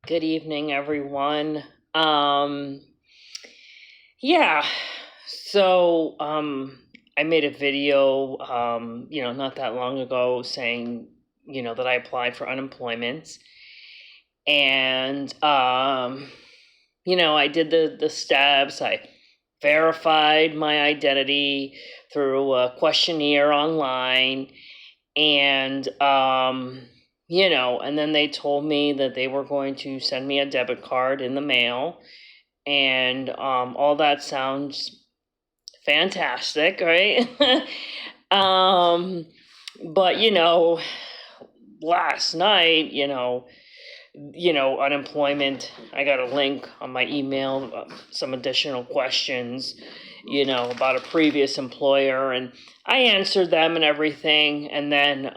Good evening, everyone. Um, yeah, so I made a video, not that long ago saying, that I applied for unemployment. And, I did the steps. I verified my identity through a questionnaire online. And, and then they told me that they were going to send me a debit card in the mail. And all that sounds fantastic, right? um, but last night, unemployment. I got a link on my email, some additional questions, about a previous employer, and I answered them and everything. And then,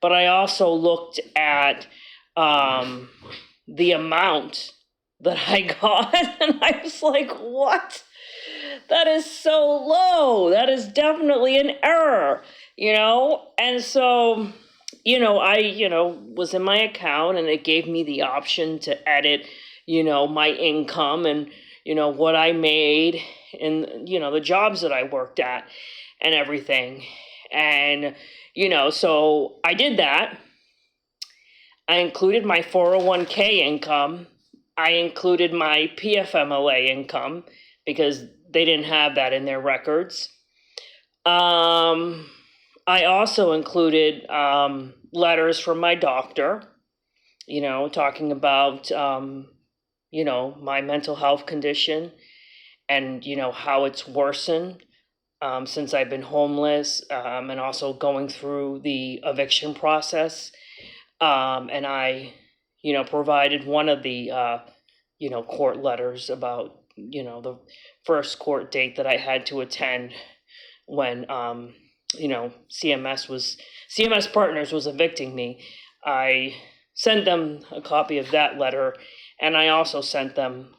but I also looked at the amount that I got, and I was like, what? That is so low. That is definitely an error, And so, I was in my account, and it gave me the option to edit, my income and, what I made in, the jobs that I worked at and everything. And, so I did that. I included my 401k income. I included my PFMLA income because they didn't have that in their records. I also included letters from my doctor, talking about, my mental health condition and, how it's worsened since I've been homeless, and also going through the eviction process. And I, provided one of the, court letters about, the first court date that I had to attend when, CMS Partners was evicting me. I sent them a copy of that letter, and I also sent them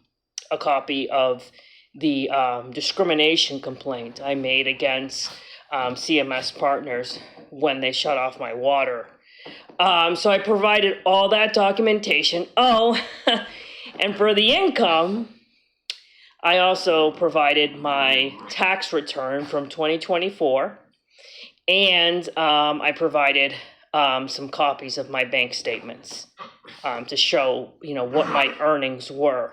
a copy of the discrimination complaint I made against CMS Partners when they shut off my water. So I provided all that documentation. Oh, and for the income, I also provided my tax return from 2024, and I provided some copies of my bank statements to show, what my earnings were.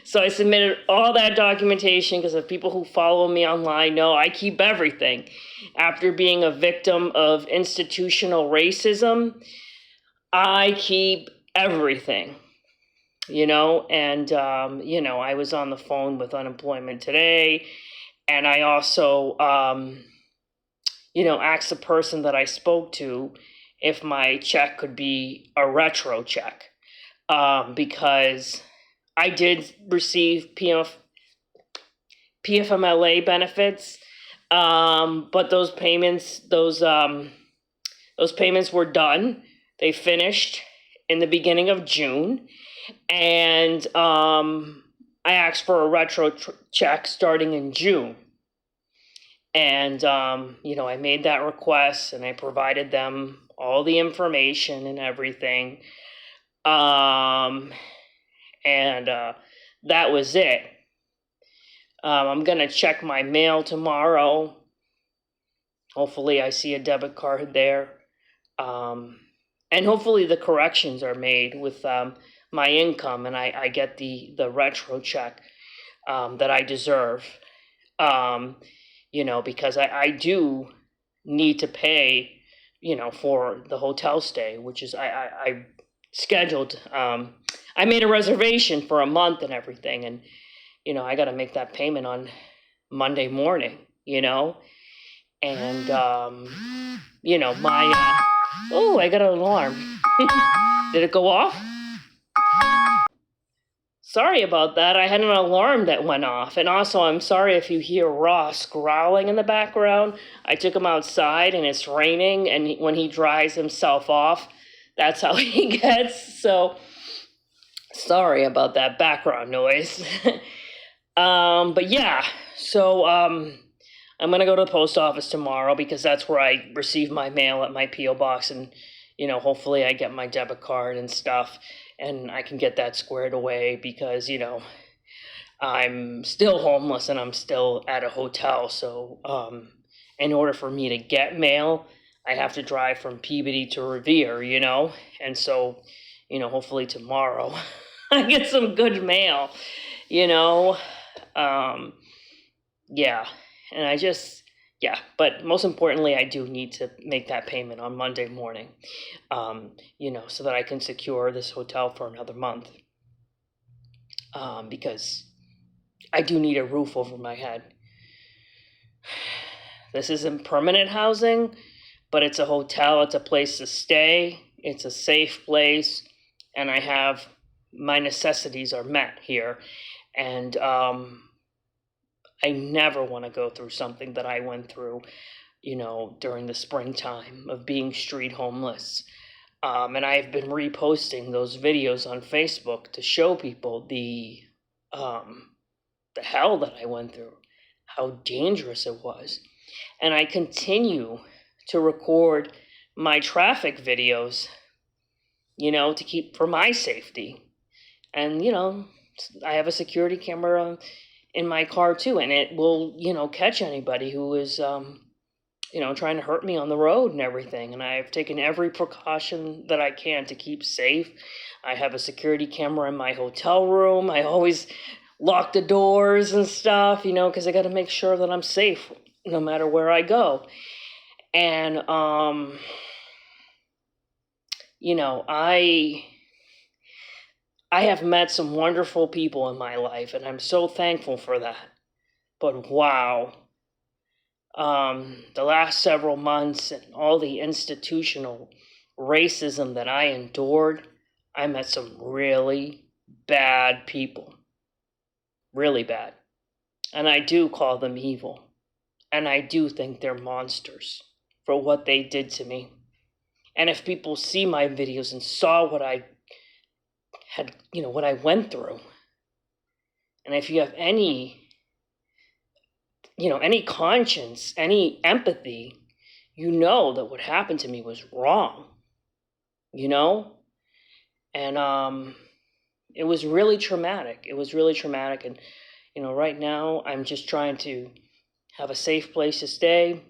So I submitted all that documentation because if people who follow me online know I keep everything. After being a victim of institutional racism, I keep everything, and, I was on the phone with unemployment today, and I also, asked the person that I spoke to if my check could be a retro check, because I did receive PFMLA benefits, but those payments were done. They finished in the beginning of June, and I asked for a retro check starting in June. And, I made that request, and I provided them all the information and everything. And that was it. I'm going to check my mail tomorrow. Hopefully I see a debit card there. And hopefully the corrections are made with my income, and I get the retro check that I deserve. Because I do need to pay, for the hotel stay, which is I scheduled. I made a reservation for a month and everything, and I got to make that payment on Monday morning. And my oh, I got an alarm. Did it go off? Sorry about that. I had an alarm that went off. And also, I'm sorry if you hear Ross growling in the background. I took him outside and it's raining, and when he dries himself off, that's how he gets. So, sorry about that background noise. But yeah, so I'm going to go to the post office tomorrow because that's where I receive my mail at my P.O. box in hopefully I get my debit card and stuff and I can get that squared away because, I'm still homeless and I'm still at a hotel. So, in order for me to get mail, I have to drive from Peabody to Revere, and so, hopefully tomorrow I get some good mail, you know. Yeah, and but most importantly, I do need to make that payment on Monday morning, so that I can secure this hotel for another month, because I do need a roof over my head. This isn't permanent housing, but it's a hotel, it's a place to stay, it's a safe place, and my necessities are met here. And I never want to go through something that I went through, during the springtime of being street homeless. And I've been reposting those videos on Facebook to show people the hell that I went through, how dangerous it was. And I continue to record my traffic videos, to keep for my safety. And, I have a security camera in my car too, and it will, catch anybody who is, trying to hurt me on the road and everything. And I've taken every precaution that I can to keep safe. I have a security camera in my hotel room. I always lock the doors and stuff, because I got to make sure that I'm safe no matter where I go. And, I have met some wonderful people in my life, and I'm so thankful for that. But wow, the last several months and all the institutional racism that I endured, I met some really bad people. Really bad. And I do call them evil. And I do think they're monsters for what they did to me. And if people see my videos and saw what I had, what I went through, and if you have any conscience, any empathy, that what happened to me was wrong, and it was really traumatic. And, right now I'm just trying to have a safe place to stay,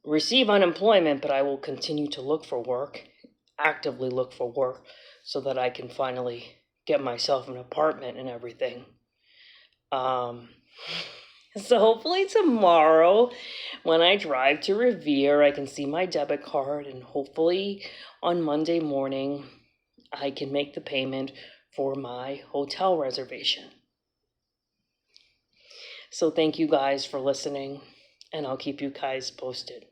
receive unemployment, but I will continue to look for work, actively look for work, so that I can finally get myself an apartment and everything. So hopefully tomorrow, when I drive to Revere, I can see my debit card, and hopefully on Monday morning, I can make the payment for my hotel reservation. So thank you guys for listening, and I'll keep you guys posted.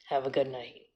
Have a good night.